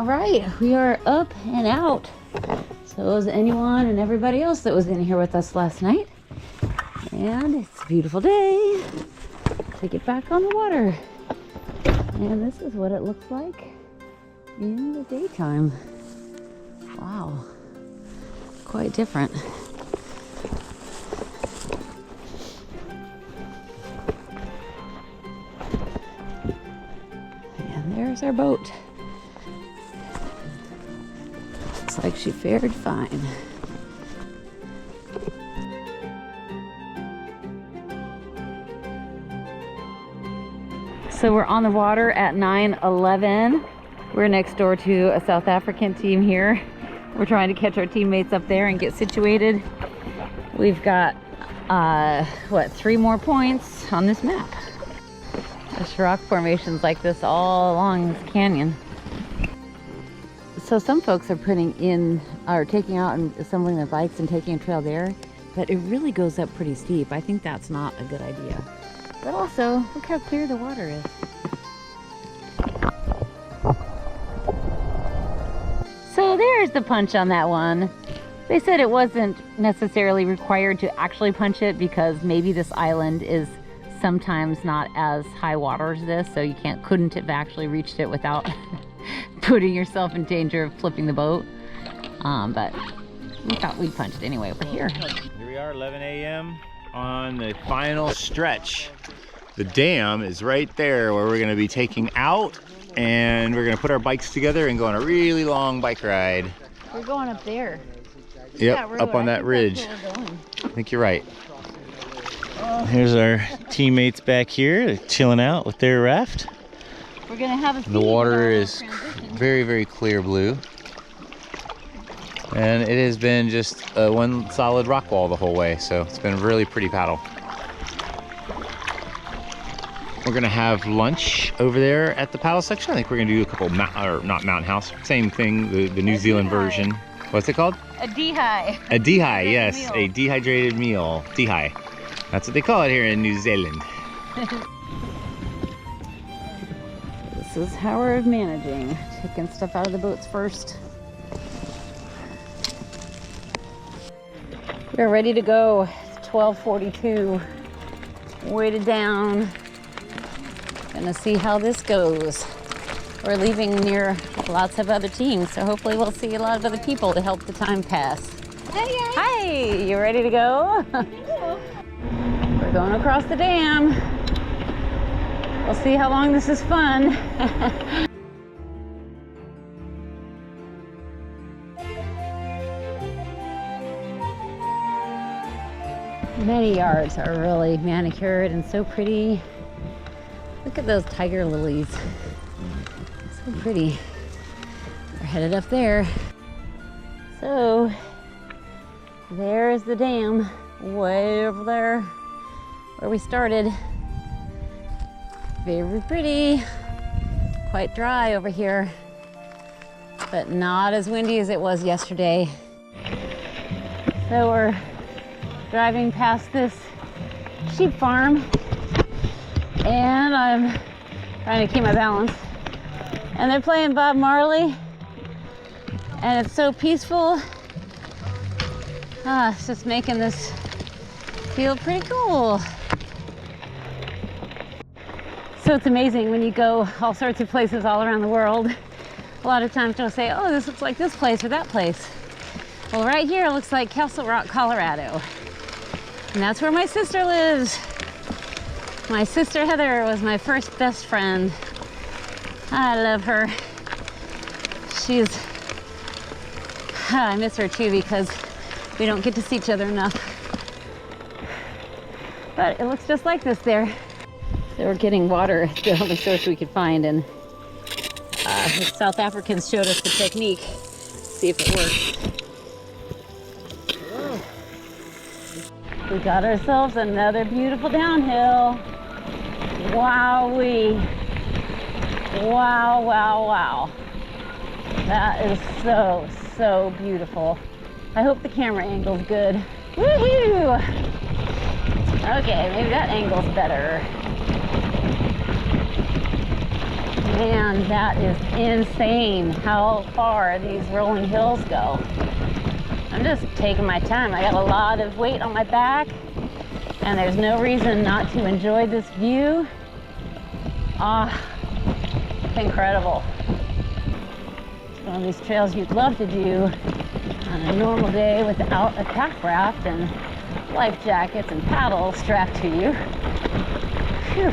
All right, we are up and out. So is anyone and everybody else that was in here with us last night. And it's a beautiful day to get back on the water. And this is what it looks like in the daytime. Wow, quite different. And there's our boat. Looks like she fared fine. So we're on the water at 9:11. We're next door to a South African team here. We're trying to catch our teammates up there and get situated. We've got, 3 more points on this map. There's rock formations like this all along this canyon. So some folks are taking out and assembling their bikes and taking a trail there, but it really goes up pretty steep. I think that's not a good idea. But also, look how clear the water is. So there's the punch on that one. They said it wasn't necessarily required to actually punch it because maybe this island is sometimes not as high water as this, so you couldn't have actually reached it without putting yourself in danger of flipping the boat. But we thought we'd punch it anyway over here. Here we are, 11 a.m. on the final stretch. The dam is right there where we're going to be taking out, and we're going to put our bikes together and go on a really long bike ride. We're going up there. Yep, up on that ridge. I think you're right. Here's our teammates back here chilling out with their raft. We're gonna have a The water is very, very clear blue. And it has been just one solid rock wall the whole way, so it's been a really pretty paddle. We're gonna have lunch over there at the paddle section. I think we're gonna do a couple, not Mountain House, same thing, the New Zealand version. What's it called? A dehi. A dehi, yes, a dehydrated meal. Dehi. That's what they call it here in New Zealand. This is how we're managing. Taking stuff out of the boats first. We're ready to go. It's 12:42. Weighted down. Gonna see how this goes. We're leaving near lots of other teams, so hopefully we'll see a lot of other people to help the time pass. Hey guys! Hi, you ready to go? We're going across the dam. We'll see how long this is fun. Many yards are really manicured and so pretty. Look at those tiger lilies. So pretty. We're headed up there. So, there's the dam, way over there where we started. Very pretty. Quite dry over here, but not as windy as it was yesterday. So we're driving past this sheep farm, and I'm trying to keep my balance. And they're playing Bob Marley, and it's so peaceful. It's just making this feel pretty cool. So it's amazing when you go all sorts of places all around the world. A lot of times they'll say, oh, this looks like this place or that place. Well, right here it looks like Castle Rock, Colorado. And that's where my sister lives. My sister Heather was my first best friend. I love her. I miss her too because we don't get to see each other enough. But it looks just like this there. So we're getting water, the only source we could find, and the South Africans showed us the technique. See if it works. We got ourselves another beautiful downhill. Wowee. Wow, wow, wow. That is so, so beautiful. I hope the camera angle's good. Woohoo! Okay, maybe that angle's better. Man, And that is insane how far these rolling hills go. I'm just taking my time. I got a lot of weight on my back, and there's no reason not to enjoy this view. It's incredible. It's one of these trails you'd love to do on a normal day without a pack raft and life jackets and paddles strapped to you. Phew.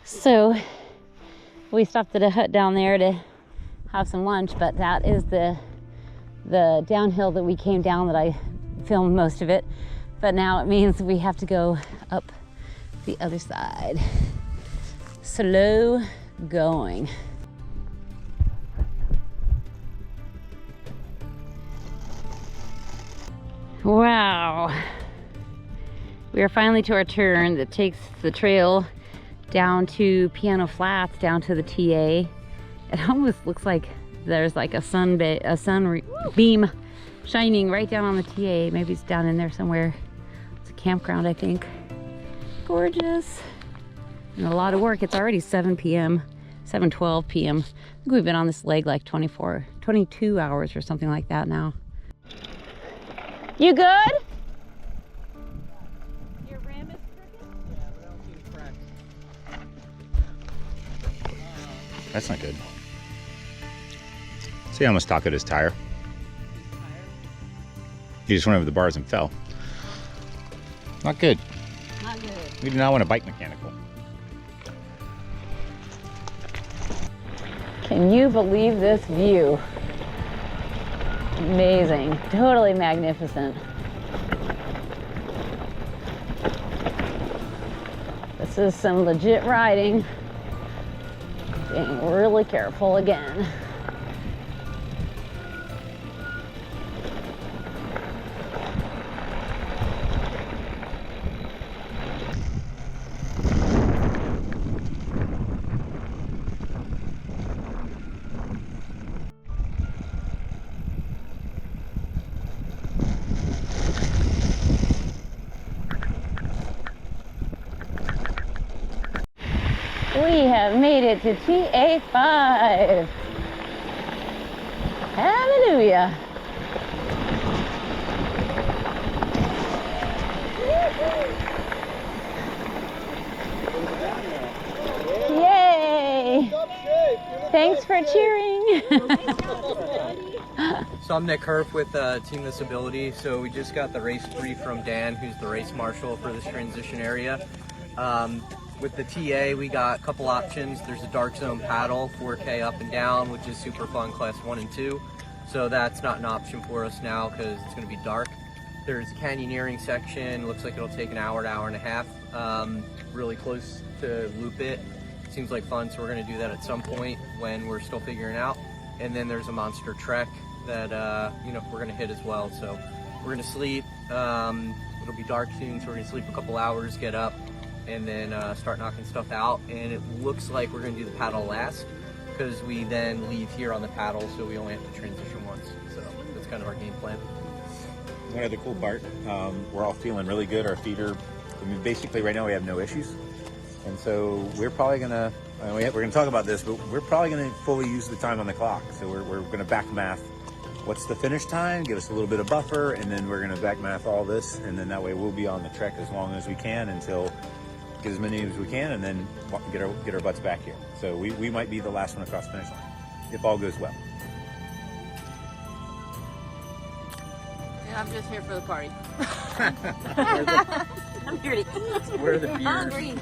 So we stopped at a hut down there to have some lunch, but that is the downhill that we came down that I filmed most of it. But now it means we have to go up the other side. Slow going. Wow. We are finally to our turn that takes the trail down to Piano Flats, down to the TA. It almost looks like there's like a sun beam shining right down on the TA. Maybe it's down in there somewhere. It's a campground, I think. Gorgeous. And a lot of work. It's already 7 p.m., 7:12 p.m. I think we've been on this leg like 22 hours or something like that now. You good? Your rim is crooked? Yeah, but I don't see the cracks. That's not good. See, I almost talked at his tire. He just went over the bars and fell. Not good. Not good. We do not want a bike mechanical. Can you believe this view? Amazing. Totally magnificent. This is some legit riding. Being really careful again. We have made it to TA5. Hallelujah. Yay. Thanks for cheering. So I'm Nick Hurff with Team ThisAbility. So we just got the race brief from Dan, who's the race marshal for this transition area. With the TA, we got a couple options. There's a dark zone paddle, 4K up and down, which is super fun, class 1 and 2. So that's not an option for us now because it's going to be dark. There's a canyoneering section. Looks like it'll take an hour and a half. Really close to Loop It. Seems like fun, so we're going to do that at some point when we're still figuring out. And then there's a monster trek that we're going to hit as well. So we're going to sleep. It'll be dark soon, so we're going to sleep a couple hours, get up, and then start knocking stuff out. And it looks like we're going to do the paddle last because we then leave here on the paddle, so we only have to transition once. So that's kind of our game plan. One other cool part, we're all feeling really good. Our feet are, basically right now we have no issues. And so we're probably gonna, we're gonna talk about this, but we're probably gonna fully use the time on the clock. So we're gonna back math what's the finish time, give us a little bit of buffer, and then we're gonna back math all this, and then that way we'll be on the trek as long as we can until get as many as we can, and then get our butts back here. So we might be the last one across the finish line, if all goes well. Yeah, I'm just here for the party. Where I'm here to eat. Where are the beers? Hungry.